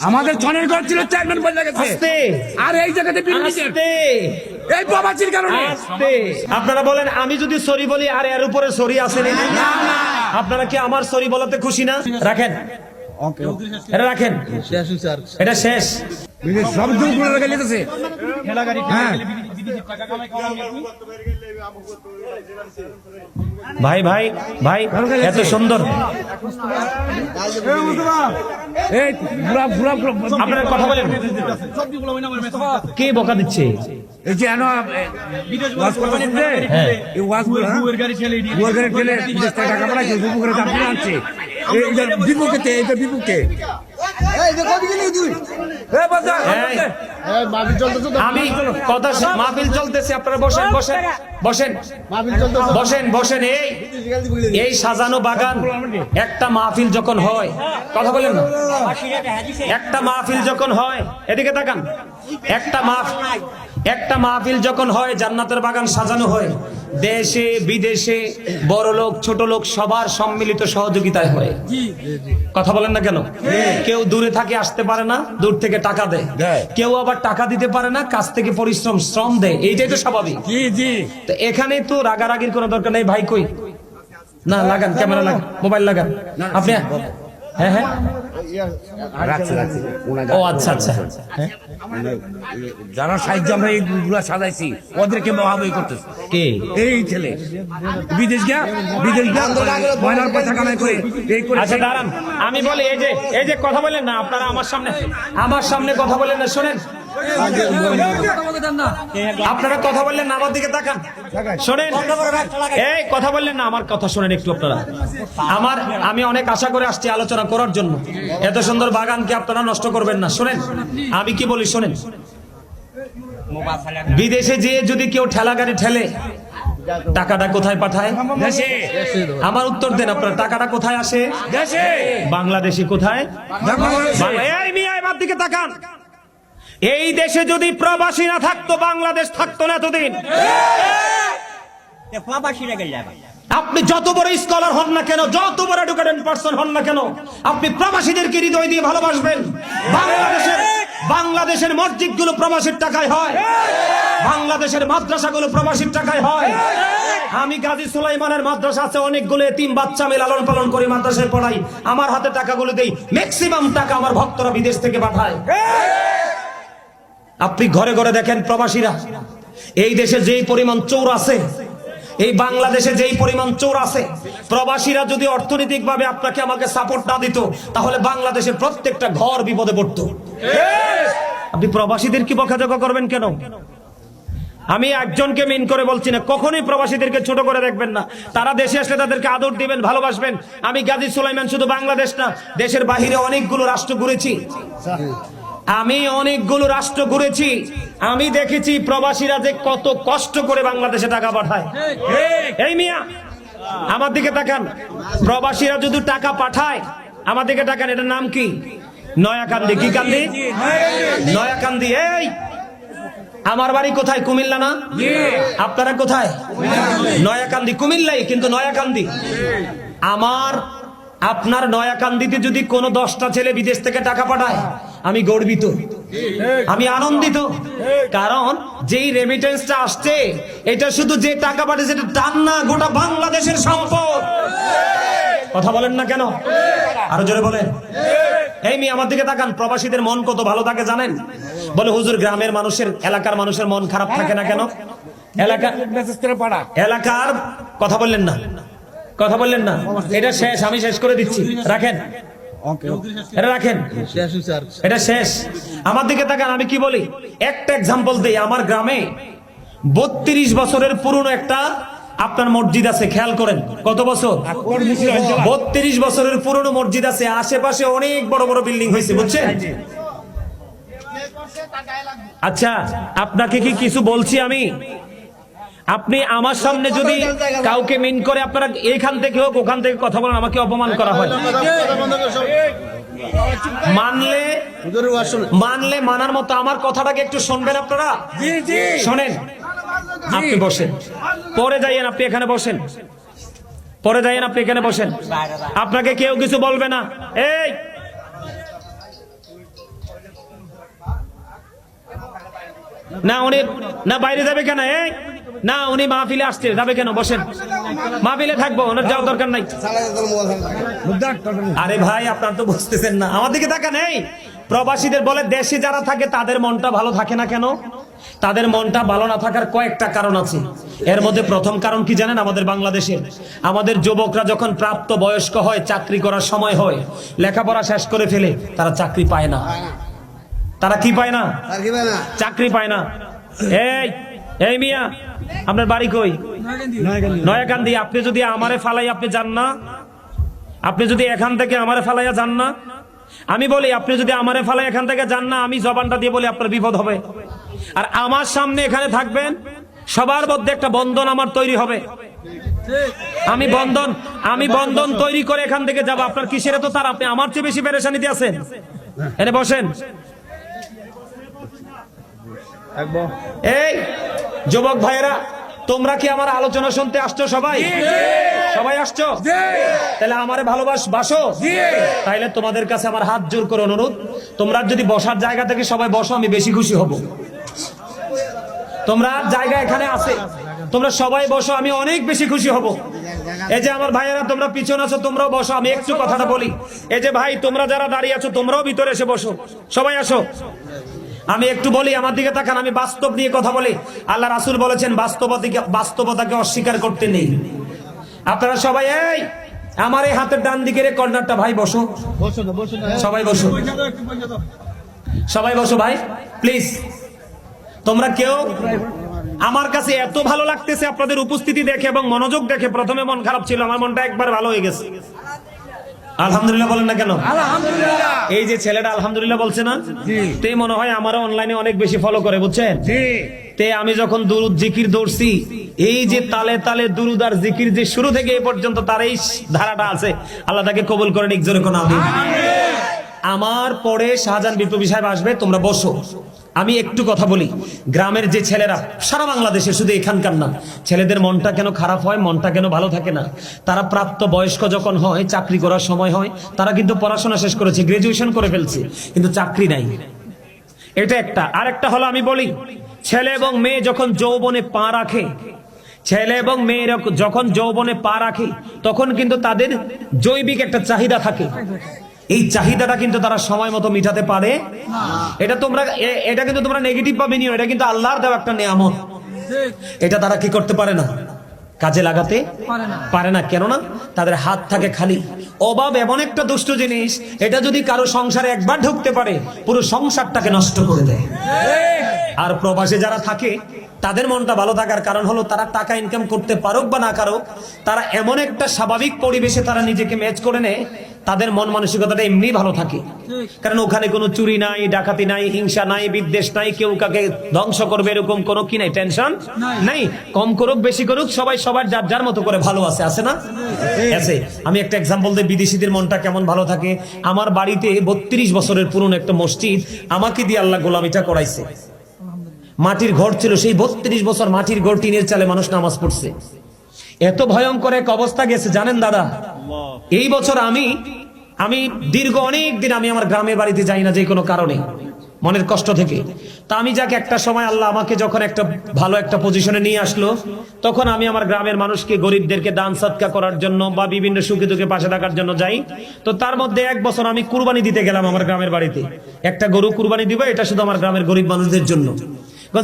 আমাদের জনের ঘর ছিল চেয়ারম্যান বলে গেছে আস্তে আর এই জায়গাতে আস্তে এই প্রবাসীর কারণে আস্তে। আপনারা বলেন আমি যদি সরি বলি আর এর উপরে সরি আছে না? আপনারা কি আমার সরি বলাতে খুশি না? রাখেন এটা রাখেন, এটা শেষ। সব দুগুলো রেখে যেতেছে হ্যাঁ ভাই ভাই ভাই এত সুন্দর এই পুরা পুরা আপনারা কথা বলেন, কে বকা দিচ্ছে? এই যে এনো ওয়াজ করতেছে এই ওয়াজগুলো বুয়ের গাড়ি ঠেলে বিদেশ থেকে টাকা পাঠাইছে বুবুকের দাম কিনে আনছে এইটার বিপক্ষে এইটার বিপক্ষে আমি কথা মাহফিল চলতেছে, আপনারা বসেন বসেন বসেন বসেন বসেন। এই সাজানো বাগান একটা মাহফিল যখন হয়, কথা বলেন না, একটা মাহফিল যখন হয়, এদিকে তাকান, একটা মাহফিল যখন হয় জান্নাতের বাগান সাজানো হয়, দেশে বিদেশে বড় লোক ছোট লোক সবার সম্মিলিত সহযোগিতায় হয়। কথা বলেন না কেন? কেউ দূরে থাকে আসতে পারে না, দূর থেকে টাকা দেয়, কেউ আবার টাকা দিতে পারে না, কাছ থেকে পরিশ্রম শ্রম দেয়, এইটাই তো স্বাভাবিক। তো এখানে তো রাগারাগির কোনো দরকার নেই। ভাই কই না, লাগান ক্যামেরা, লাগান মোবাইল, লাগান আপনি। হ্যাঁ হ্যাঁ ও আচ্ছা আচ্ছা, যারা সাহায্য আমরা এইগুলা সাজাইছি ওদেরকে মহাবই করতেছে কে? এই ছেলে বিদেশ গিয়া ময়নার পয়সা কামাই করে এই করে। আচ্ছা দাঁড়ান, আমি বলি এই যে কথা বলেন না আপনারা, আমার সামনে কথা বলেন না, শোনেন আপনারা কথা বললেন না, আমার দিকে তাকান, শোনেন এই কথা বললেন না, আমার কথা শোনেন একটু আপনারা। আমি অনেক আশা করে আসছি আলোচনা করার জন্য, এত সুন্দর বাগানকে আপনারা নষ্ট করবেন না। শোনেন আমি কি বলি, শোনেন, বিদেশে যেয়ে যদি কেউ ঠেলা গাড়ি ঠেলে টাকাটা কোথায় পাঠায়? দেশে। আমার উত্তর দেন আপনারা, টাকাটা কোথায় আসে? দেশে। বাংলাদেশে কোথায়? এই মিয়া এবার দিকে তাকান, এই দেশে যদি প্রবাসী না থাকতো বাংলাদেশ থাকতো না এতদিন। আপনি যত বড় স্কলার হন না কেন, যত বড় এডুকেটেড পারসন হন না কেন, আপনি প্রবাসীদেরকে হৃদয় দিয়ে ভালোবাসবেন। বাংলাদেশের মসজিদগুলো প্রবাসীর টাকায় হয়, বাংলাদেশের মাদ্রাসাগুলো প্রবাসীর টাকায় হয়। আমি গাজী সুলাইমানের মাদ্রাসা আছে অনেকগুলো, এতিম বাচ্চা আমি লালন পালন করি, মাদ্রাসায় পড়াই, আমার হাতে টাকাগুলো দেই, ম্যাক্সিমাম টাকা আমার ভক্তরা বিদেশ থেকে পাঠায়। আপনি ঘরে ঘরে দেখেন প্রবাসীরা, এই দেশে যেই পরিমাণ চোর আছে, এই বাংলাদেশে যেই পরিমাণ চোর আছে, প্রবাসীরা যদি অর্থনৈতিক ভাবে আপনাকে আমাকে সাপোর্ট না দিত তাহলে বাংলাদেশের প্রত্যেকটা ঘর বিপদে পড়তো। আপনি প্রবাসীদের কি বকাঝকা করবেন কেন? আমি একজনকে মেন করে বলছি না, কখনোই প্রবাসীদেরকে ছোট করে দেখবেন না। তারা দেশে আসলে তাদেরকে আদর দিবেন, ভালোবাসবেন। আমি গাজী সুলাইমান শুধু বাংলাদেশ না, দেশের বাহিরে অনেকগুলো রাষ্ট্র ঘুরেছি, আমি দেখেছি প্রবাসীরা যে কত কষ্ট করে বাংলাদেশে টাকা পাঠায়। এই মিয়া আমার দিকে তাকান, প্রবাসীরা যদি টাকা পাঠায় আমার দিকে তাকান, এটার নাম কি? নয়াকান্দি। কি কান্দি? নয়াকান্দি। এই আমার বাড়ি কোথায়? কুমিল্লা না? আপনারা কোথায়? নয়াকান্দি। কুমিল্লাই, কিন্তু নয়াকান্দি। আপনার নয়াকান্দিতে যদি কোনো 10টা ছেলে বিদেশ থেকে টাকা পাঠায় আমি গর্বিত, আমি আনন্দিত, কারণ যেই রেমিটেন্সটা আসছে এটা শুধু যে টাকা পাঠিয়েছে এটা টান না, গোটা বাংলাদেশের সম্পদ। কথা বলেন না কেন? আরো জোরে বলেন। এই মেয়ে আমার দিকে তাকান, প্রবাসীদের মন কত ভালো থাকে জানেন? বলে হুজুর গ্রামের মানুষের, এলাকার মানুষের মন খারাপ থাকে না কেন? এলাকার কথা বললেন না, কথা বললেন না, এটা শেষ, আমি শেষ করে দিচ্ছি, রাখেন এটা, রাখেন এটা শেষ। আমার দিকে তাকান, আমি কি বলি একটা এক্সাম্পল দেই। আমার গ্রামে 32 বছরের পুরনো একটা আপনার মসজিদ আছে, খেয়াল করেন কত বছর? 32 বছরের পুরনো মসজিদ আছে, আশেপাশে অনেক বড় বড় বিল্ডিং হয়েছে, বুঝছেন? আচ্ছা আপনাকে কি কিছু বলছি আমি? আপনি আমার সামনে যদি কাউকে মিন করে, আপনারা এইখান থেকে হোক ওখান থেকে কথা বলেন, আমাকে অপমান করা হয়, মানলে মানার মতো আমার কথাটাকে একটু শুনবেন আপনারা। শোনেন, আপনি বসেন, পরে যাইয়েন, আপনি এখানে বসেন, পরে যাইয়েন, আপনি এখানে বসেন, আপনাকে কেউ কিছু বলবে না। এই না উনি না বাইরে যাবে কেন? এই না উনি মাহফিলে আসছে, যাবে কেন? বসেন, মাহফিলে থাকবো, ওনার যাওয়ার দরকার নাই। আরে ভাই আপনার তো বুঝতেছেন না, আমার দিকে তাকান। এই প্রবাসীদের বলে দেশে যারা থাকে তাদের মনটা ভালো থাকে না কেন? তাদের মনটা ভালো না থাকার কয়েকটা কারণ আছে। এর মধ্যে প্রথম কারণ কি জানেন? আমাদের বাংলাদেশের আমাদের যুবকরা যখন প্রাপ্ত বয়স্ক হয়, চাকরি করার সময় হয়, লেখাপড়া শেষ করে ফেলে, তারা চাকরি পায় না। তারা কি পায় না? চাকরি পায় না। এই এই মিয়া, আপনার বাড়ি কই? নয়াকান্দি। আপনি যদি আমারে ফালাই আপনি যান না? আপনি যদি এখান থেকে আমারে ফালাইয়া যান না? আমি বলি আপনি যদি আমারে ফালাই এখান থেকে যান না, আমি জবানটা দিয়ে বলি আপনার বিপদ হবে। আর আমার সামনে এখানে থাকবেন, সবার মধ্যে একটা বন্ধন আমার তৈরি হবে। আমি বন্ধন তৈরি করে এখান থেকে যাব। আপনার কিসের তো তার? আপনি আমার চেয়ে বেশি পেরেশানিতে আছেন। এনে বসেন। এই যুবক ভাইয়েরা, তোমরা কি আমার আলোচনা শুনতে আসছো? সবাই সবাই আসছো? তাহলে আমারে ভালোবাসো? তাইলে তোমাদের কাছে আমার হাত জোর করে অনুরোধ, তোমরা যদি বসার জায়গা থেকে সবাই বসো, আমি বেশি খুশি হব। তোমরা জায়গা এখানে আছে, তোমরা সবাই বসো, আমি অনেক বেশি খুশি হব। এই যে আমার ভাইয়েরা তোমরা পিছনে আছো, তোমরাও বসো। আমি একটু কথাটা বলি। এই যে ভাই তোমরা যারা দাঁড়িয়ে আছো, তোমরাও ভিতরে এসে বসো। সবাই আসো। আমি একটু বলি, আমার দিকে তাকান। আমি বাস্তব নিয়ে কথা বলি। আল্লাহ রাসূল বলেছেন বাস্তবতাকে অস্বীকার করতে নেই। আপনারা সবাই এই আমার এই হাতের ডান দিকের কর্নারটা ভাই বসো। সবাই বসো, সবাই বসো ভাই প্লিজ। তোমরা কেউ, আমার কাছে এত ভালো লাগতেছে আপনাদের উপস্থিতি দেখে এবং মনোযোগ দেখে। প্রথমে মন খারাপ ছিল, আমার মনটা একবার ভালো হয়ে গেছে। আলহামদুলিল্লাহ বলেন না কেন? আলহামদুলিল্লাহ। এই যে ছেলেটা আলহামদুলিল্লাহ বলছে না, তে মনে হয় আমারও অনলাইনে অনেক বেশি ফলো করে, বুঝছেন? তে আমি যখন দুরুদ জিকির দৌড়ছি, এই যে তালে তালে দুরুদ আর জিকির যে শুরু থেকে এই পর্যন্ত তার এই ধারাটা আছে, আল্লাহ তাকে কবুল করেন। এক জোরে কোন আমিন। আমার পরে শাহজাহান বিপ্লবী সাহেব আসবে, তোমরা বসো। আমি একটু কথা বলি। গ্রামের যে ছেলেরা, সারা বাংলাদেশে, শুধু এখানকার না, ছেলেদের মনটা কেন খারাপ হয়, মনটা কেন ভালো থাকে না? তারা প্রাপ্ত বয়স্ক যখন হয়, চাকরি করার সময় হয়, তারা কিন্তু পড়াশোনা শেষ করেছে, গ্রাজুয়েশন করে ফেলছে, কিন্তু চাকরি নাই। এটা একটা। আরেকটা হলো, আমি বলি, ছেলে এবং মেয়ে যখন যৌবনে পা রাখে, ছেলে এবং মেয়েরা যখন যৌবনে পা রাখে, তখন কিন্তু তাদের জৈবিক একটা চাহিদা থাকে। এই চাহিদাটা কিন্তু তারা সময় মতো মিটাতে পারে না। এটা কিন্তু তোমরা নেগেটিভ ভাবে নিও, এটা কিন্তু আল্লাহর দেওয়া একটা নিয়ামত। এটা তারা কি করতে পারে না? কাজে লাগাতে পারে না। কেননা তাদের হাত থাকে খালি। অভাব এমন একটা দুষ্ট জিনিস, এটা যদি কারো সংসারে একবার ঢুকতে পারে, পুরো সংসারটাকে নষ্ট করে দেয়। আর প্রবাসে যারা থাকে, তাদের মনটা ভালো থাকার কারণ হলো তারা টাকা ইনকাম করতে পারুক বা না কারুক, তারা এমন একটা স্বাভাবিক পরিবেশে তারা নিজেকে ম্যাচ করে নেয়, তাদের মন মানসিকতাটা এমনি ভালো থাকে। কারণ ওখানে কোনো চুরি নাই, ডাকাতি নাই, হিংসা নাই, বিদ্বেষ নাই, কেউ কাকে ধ্বংস করবে এরকম কোনো কি নাই, টেনশন নাই। কম করুক বেশি করুক, সবাই সবার যার যার মতো করে ভালো আছে না? আছে। আমি একটা এক্সাম্পল দিই, বিদেশিদের মনটা কেমন ভালো থাকে। আমার বাড়িতে 32 বছরের পুরনো একটা মসজিদ আমাকে দিয়ে আল্লাহ গোলামিটা করাইছে। মাটির ঘর ছিল, সেই 32 বছর মাটির ঘর, টিনের চালে মানুষ নামাজ পড়ছে। এত ভয়ঙ্কর এক অবস্থা গেছে জানেন দাদা। এই বছর আমি দীর্ঘ অনেক দিন আমি আমার গ্রামের বাড়িতে যাই না, যে কোনো কারণে, মনের কষ্ট থেকে। তা আমি যাকে একটা সময় আল্লাহ আমাকে যখন একটা ভালো একটা পজিশনে নিয়ে আসলো, তখন আমি আমার গ্রামের মানুষকে, গরিবদেরকে দান সৎকা করার জন্য বা বিভিন্ন সুখে দুঃখে পাশে থাকার জন্য যাই। তো তার মধ্যে এক বছর আমি কুরবানি দিতে গেলাম আমার গ্রামের বাড়িতে। একটা গরু কুরবানি দিব, এটা শুধু আমার গ্রামের গরিব মানুষদের জন্য।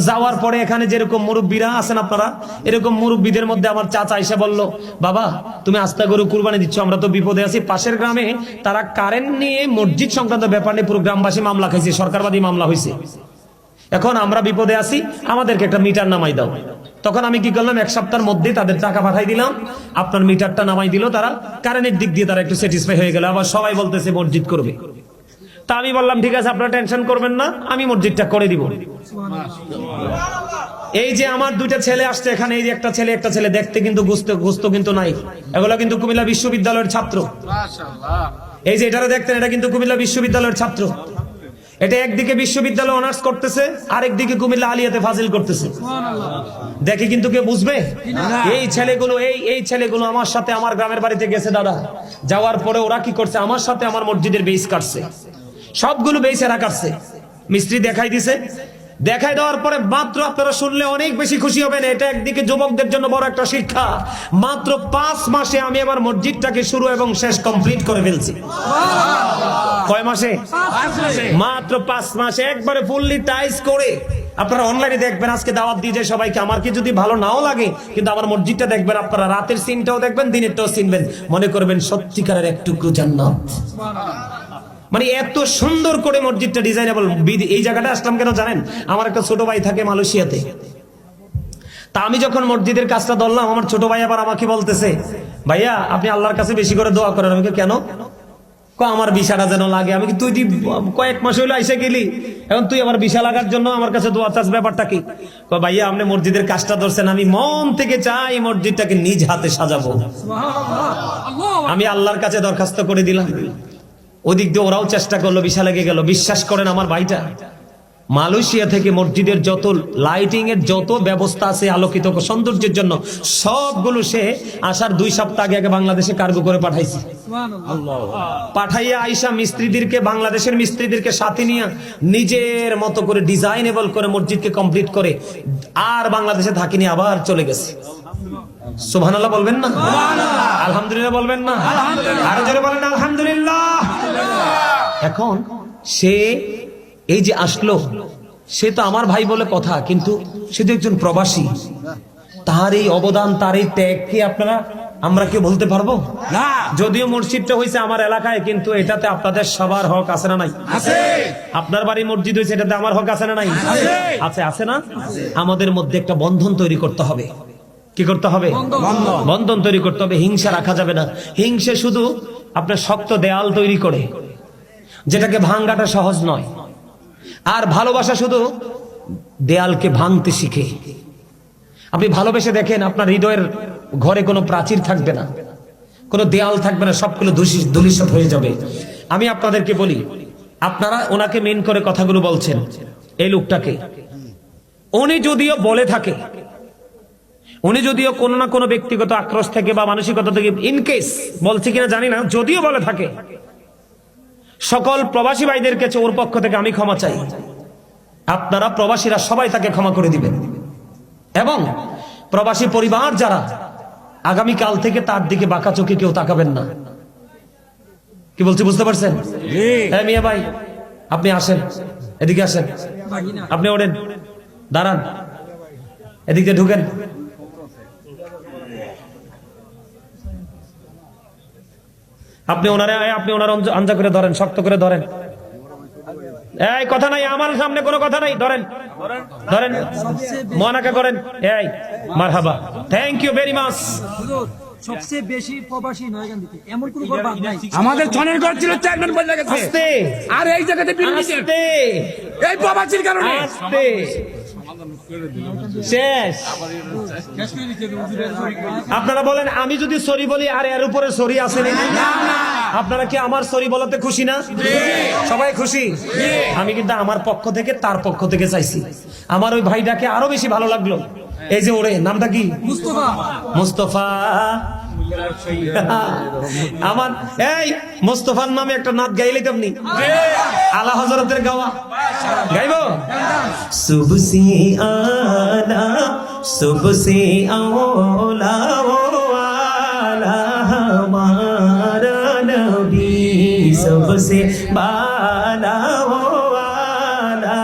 যাওয়ার পরে এখানে যেরকম মুরব্বীরা আছেন আপনারা, এরকম মুরব্বীদের মধ্যে আমার চাচা এসে বলল, বাবা তুমি আস্তা গরু কুরবানি দিচ্ছ, আমরা তো বিপদে আছি। পাশের গ্রামে তারা কারেন্ট নিয়ে, মসজিদ সংক্রান্ত ব্যাপার নিয়ে পুরো গ্রামবাসী মামলা খাইছে, সরকারবাদী মামলা হয়েছে। এখন আমরা বিপদে আছি, আমাদেরকে একটা মিটার নামাই দাও। তখন আমি কি করলাম, এক সপ্তাহের মধ্যে তাদের টাকা পাঠাই দিলাম, আপনার মিটারটা নামাই দিল। তারা কারেন্টের দিক দিয়ে তারা একটু স্যাটিসফাই হয়ে গেল। আবার সবাই বলতেছে মসজিদ করবে। তা আমি বললাম ঠিক আছে, আপনারা টেনশন করবেন না, আমি মসজিদটা করে দিব। এই যে আমার দুইটা ছেলে আসছে এখানে, এই যে একটা ছেলে দেখতে কিন্তু গুস্ত কিন্তু নাই, এগুলো কিন্তু কুমিল্লা বিশ্ববিদ্যালয়ের ছাত্র। এই যে এটারা দেখতেন, এটা কিন্তু কুমিল্লা বিশ্ববিদ্যালয়ের ছাত্র। এটা একদিকে বিশ্ববিদ্যালয় অনার্স করতেছে, আরেকদিকে কুমিল্লা আলিয়াতে ফাজিল করতেছে। দেখে কিন্তু কেউ বুঝবে? এই ছেলেগুলো আমার সাথে আমার গ্রামের বাড়িতে গেছে দাদা। যাওয়ার পরে ওরা কি করছে, আমার সাথে আমার মসজিদের বেইস কাটছে, সবগুলো বেইস এরা কাটছে। মিস্ত্রি দেখাই দিছে, দেখাই দেওয়ার পরে মাত্র আপনারা শুনলে অনেক বেশি খুশি হবেন। এটা একদিকে যুবকদের জন্য বড় একটা শিক্ষা। মাত্র 5 মাসে আমি আমার মসজিদটাকে শুরু এবং শেষ কমপ্লিট করে ফেলছি। কয় মাসে? মাত্র 5 মাসে একবারে ফুললি টাইস করে। আপনারা অনলাইনে দেখবেন, আজকে দাওয়াত দিয়ে যায় সবাইকে। আমার কি যদি ভালো নাও লাগে, কিন্তু আমার মসজিদটা দেখবেন, আপনারা রাতের সিনটাও দেখবেন, দিনেরটাও চিনবেন, মনে করবেন সত্যিকারের এক টুকরো জান্নাত। মানে এত সুন্দর করে মসজিদটা ডিজাইনেবল। এই জায়গাটা আসলাম কেন জানেন? আমার একটা ছোট ভাই থাকে মালয়েশিয়াতে। তা আমি যখন মসজিদের কাজটা ধরলাম, আমার ছোট ভাই আবার আমাকে বলতেছে, ভাইয়া আপনি আল্লাহর কাছে বেশি করে দোয়া করেন। আমি কেন? আমার ভিসাটা যেন লাগে। আমি তুই কয়েক মাস হইলো আইসে গেলি, এখন তুই আমার ভিসা লাগার জন্য আমার কাছে দোয়া চাস, ব্যাপারটা কি? ভাইয়া আপনি মসজিদের কাজটা ধরছেন, আমি মন থেকে চাই মসজিদটাকে নিজ হাতে সাজাবো। আমি আল্লাহর কাছে দরখাস্ত করে দিলাম। ওদিক দিয়ে ওরাও চেষ্টা করলো, ভিসা লেগে গেল। বিশ্বাস করেন, আমার ভাইটা মালয়েশিয়া থেকে মসজিদের যত লাইটিং এর যত ব্যবস্থা আছে আলোকিত সৌন্দর্যের জন্য, সবগুলো সে আসার 2 সপ্তাহ আগে বাংলাদেশে কার্গো করে পাঠাইছে। পাঠাইয়া আইসা মিস্ত্রিদেরকে, বাংলাদেশের মিস্ত্রিদেরকে সাথে নিয়ে নিজের মতো করে ডিজাইনেবল করে মসজিদকে কমপ্লিট করে আর বাংলাদেশে থাকিনি, আবার চলে গেছে। সুবহানাল্লাহ বলবেন না? আলহামদুলিল্লাহ বলবেন না? আরো জোরে বলেন আলহামদুলিল্লাহ। এখন সে এই যে আসলো, সে তো আমার ভাই বলে কথা, কিন্তু সে তো একজন প্রবাসী। তার এই অবদান, তার এই ত্যাগ কি আমরা কি বলতে পারবো? না। যদিও মসজিদটা হয়েছে আমার এলাকায়, কিন্তু এটাতে আপনাদের সবার হক আছে না নাই? আছে। আপনার বাড়ি মসজিদ হয়েছে, এটাতে আমার হক আছে না নাই? আছে। আছে না? আমাদের মধ্যে একটা বন্ধন তৈরি করতে হবে। কি করতে হবে? বন্ধন তৈরি করতে হবে। হিংসা রাখা যাবে না। হিংসা শুধু আপনার শক্ত দেয়াল তৈরি করে, যেটাকে ভাঙ্গাটা সহজ নয়। আর ভালোবাসা শুধু দেয়ালকে ভাঙতে শিখে। আপনি ভালোবেসে দেখেন, আপনার হৃদয়ের ঘরে কোনো প্রাচীর থাকবে না, কোনো দেয়াল থাকবে না, সবগুলো ধূলিসাৎ হয়ে যাবে। আমি আপনাদেরকে বলি, আপনারা ওনাকে মেন করে কথাগুলো বলছেন, এই লোকটাকে উনি যদিও বলে থাকে, উনি যদিও কোনো না কোনো ব্যক্তিগত আক্রোশ থেকে বা মানসিকতা থেকে ইনকেস বলছে কিনা জানি না, যদিও বলে থাকে, সকল প্রবাসী ভাইদের কাছে ওর পক্ষ থেকে আমি ক্ষমা চাই। আপনারা প্রবাসীরা সবাই তাকে ক্ষমা করে দিবেন। এবং প্রবাসী পরিবার যারা, আগামীকাল থেকে তার দিকে বাঁকা চোখে কেউ তাকাবেন না। কি বলছি বুঝতে পারছেন? হ্যাঁ মিয়া ভাই, আপনি আসেন, এদিকে আসেন, আপনি ওঠেন, দাঁড়ান, এদিকে ঢুকেন। আপনি ওনার আঞ্জা করে ধরেন, শক্ত করে ধরেন। এই কথা নাই, আমার সামনে কোনো কথা নাই, ধরেন ধরেন, মনাকা করেন। এই মারহাবা, থ্যাংক ইউ ভেরি মাচ। সবচেয়ে বেশি প্রবাসী নয়গান্দিতে এমন কোন ঘর বাদ নাই। আমাদের ছনের ঘর ছিল 4 জন বলে গেছে। আস্তে। আর এই জায়গাতে আস্তে। এই প্রবাসীর কারণে আস্তে। শেষ। আপনারা বলেন, আমি যদি সরি বলি আর এর উপরে সরি আছে না? আপনারা কি আমার সরি বলাতে খুশি না? সবাই খুশি? আমি কিন্তু আমার পক্ষ থেকে, তার পক্ষ থেকে চাইছি। আমার ওই ভাইটাকে আরো বেশি ভালো লাগলো। এই যে ওরে নামটা কি? মুস্তফা। আমার এই মুস্তফার নামে একটা নাচ গাইলে আপনি আলা হযরতের গাওয়া গাইব। সুবসি আলা সুবসি আওলা ওয়ালা হামারা নবী সুবসি বালা ওয়ালা।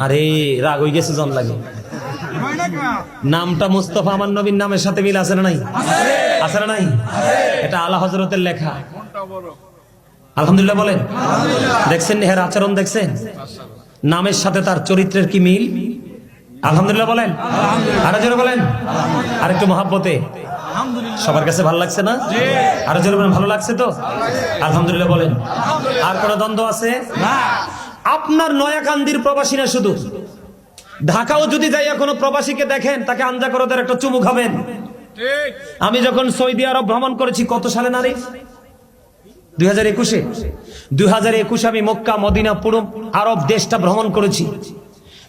আরে রাগ হয়ে গেছে জন লাগে। নামটা মুস্তফা আমার নবীর নামের সাথে মিল আছে না নাই? আছে না নাই? এটা আলা হযরতের লেখা। আলহামদুলিল্লাহ বলেন। দেখছেন এর আচরণ, দেখছেন নামের সাথে তার চরিত্রের কি মিল? আলহামদুলিল্লাহ বলেন। আরো জোরে বলেন, আরেকটু মহাব্বতে। সবার কাছে ভালো লাগছে না? আরো জোরে বলেন, ভালো লাগছে তো? আলহামদুলিল্লাহ বলেন। আর কোন দ্বন্দ্ব আছে? আপনার নয়াকান্দির প্রবাসী না, শুধু ঢাকাও যদি যাইয়া কোনো প্রবাসীকে দেখেন, তাকে আঞ্জা করে তার একটা চুমু খাবেন। আমি যখন সৌদি আরব ভ্রমণ করেছি, কত সালে নারী? 2021 আমি মক্কা মদিনা পুরো আরব দেশটা ভ্রমণ করেছি।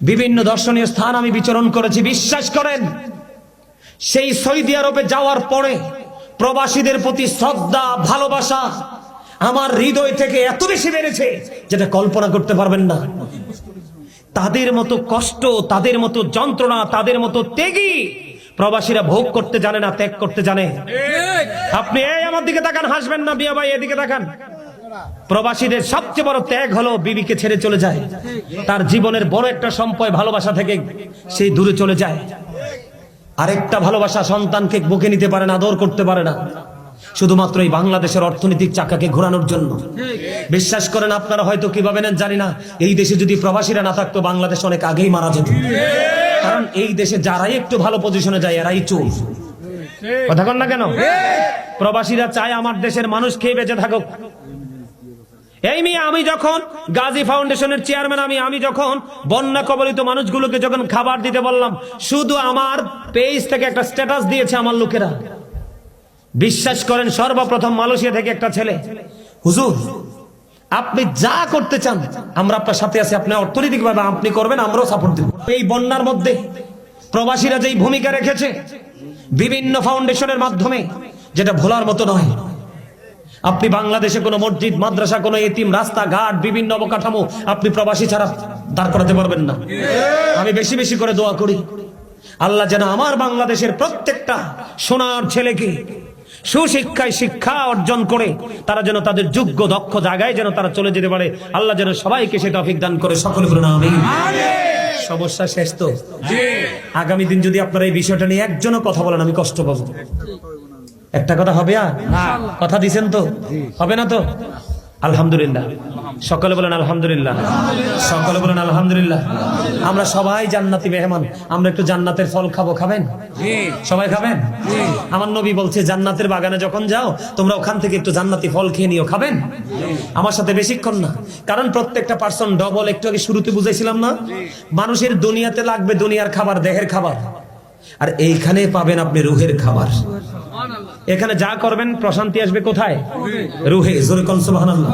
বিভিন্ন দর্শনীয় স্থান আমি বিচরণ করেছি। বিশ্বাস করেন, সেই সৌদি আরবে যাওয়ার পরে প্রবাসীদের প্রতি শ্রদ্ধা, ভালোবাসা আমার হৃদয় থেকে এত বেশি বেড়েছে যেটা কল্পনা করতে পারবেন না। তাদের মতো কষ্ট, তাদের মতো যন্ত্রণা, তাদের মতো ত্যাগী প্রবাসীরা ভোগ করতে জানে না, ত্যাগ করতে জানে। আপনি এই আমার দিকে তাকান, হাসবেন না বিয়া ভাই, এদিকে তাকান। প্রবাসীদের সবচেয়ে বড় ত্যাগ হলো বিবিকে ছেড়ে চলে যায়। তার জীবনের বড় একটা সম্পদ ভালোবাসা থেকে সেই দূরে চলে যায়। আরেকটা ভালোবাসা সন্তানকে বুকে নিতে পারে না, আদর করতে পারে না, শুধুমাত্র এই বাংলাদেশের অর্থনৈতিক চাকাকে ঘোরানোর জন্য। বিশ্বাস করেন, আপনারা হয়তো কিভাবে নেন জানি না, এই দেশে যদি প্রবাসীরা না থাকতো বাংলাদেশ অনেক আগেই মারা যেত। কারণ এই দেশে যারাই একটু ভালো পজিশনে যায় এরাই চোর। কথা কন না কেন? প্রবাসীরা চায় আমার দেশের মানুষ খেয়ে বেঁচে থাকুক। এই মেয়ে, আমি যখন গাজী ফাউন্ডেশনের চেয়ারম্যান, আমি যখন বন্যা কবলিত মানুষগুলোকে যখন খাবার দিতে বললাম, শুধু আমার পেজ থেকে একটা স্ট্যাটাস দিয়েছে আমার লোকেরা। বিশ্বাস করেন, সর্বপ্রথম মালয়েশিয়া থেকে একটা ছেলে, হুজুর আপনি যা করতে চান আমরা আপনার সাথে আছি, আপনি অর্থনৈতিকভাবে আপনি করবেন, আমরাও সাপোর্ট দেব। এই বন্যার মধ্যে প্রবাসীরা যেই ভূমিকা রেখেছে বিভিন্ন ফাউন্ডেশনের মাধ্যমে, যেটা ভোলার মতো নয়। আপনি বাংলাদেশে কোনো মসজিদ, মাদ্রাসা, কোনো এতিম, রাস্তাঘাট, বিভিন্ন অবকাঠামো আপনি প্রবাসী ছাড়া দাঁড় করাতে পারবেন না। আমি বেশি বেশি করে দোয়া করি, আল্লাহ যেন আমার বাংলাদেশের প্রত্যেকটা সোনার ছেলেকে সুশিক্ষায় শিক্ষা অর্জন করে তারা যেন তাদের যোগ্য দক্ষ জায়গায় যেন তারা চলে যেতে পারে। আল্লাহ যেন সবাইকে সেটা তৌফিক দান করে। সকলে বলুন আমিন। সমস্যা শেষ তো? আগামী দিন যদি আপনারা এই বিষয়টা নিয়ে একজনও কথা বলেন, আমি কষ্ট পাবো। একটা কথা হবে? আর কথা দিছেন তো? হবে না তো? আলহামদুলিল্লাহ। সকলে বলেন আলহামদুলিল্লাহ। সকলে বলেন আলহামদুলিল্লাহ। আমরা সবাই জান্নাতি মেহমান, আমরা একটু জান্নাতের ফল খাবো। খাবেন? সবাই খাবেন? আমার নবী বলছে, জান্নাতের বাগানে যখন যাও তোমরা ওখান থেকে একটু জান্নাতি ফল খেয়ে নিও। খাবেন? আমার সাথে বেশিক্ষণ না, কারণ প্রত্যেকটা পার্সন ডবল। একটু আগে শুরুতে বুঝাইছিলাম না, মানুষের দুনিয়াতে লাগবে দুনিয়ার খাবার, দেহের খাবার, আর এইখানে পাবেন আপনি রুহের খাবার। এখানে যা করবেন প্রশান্তি আসবে কোথায়? রুহে। জোরে কোন সুবহানাল্লাহ।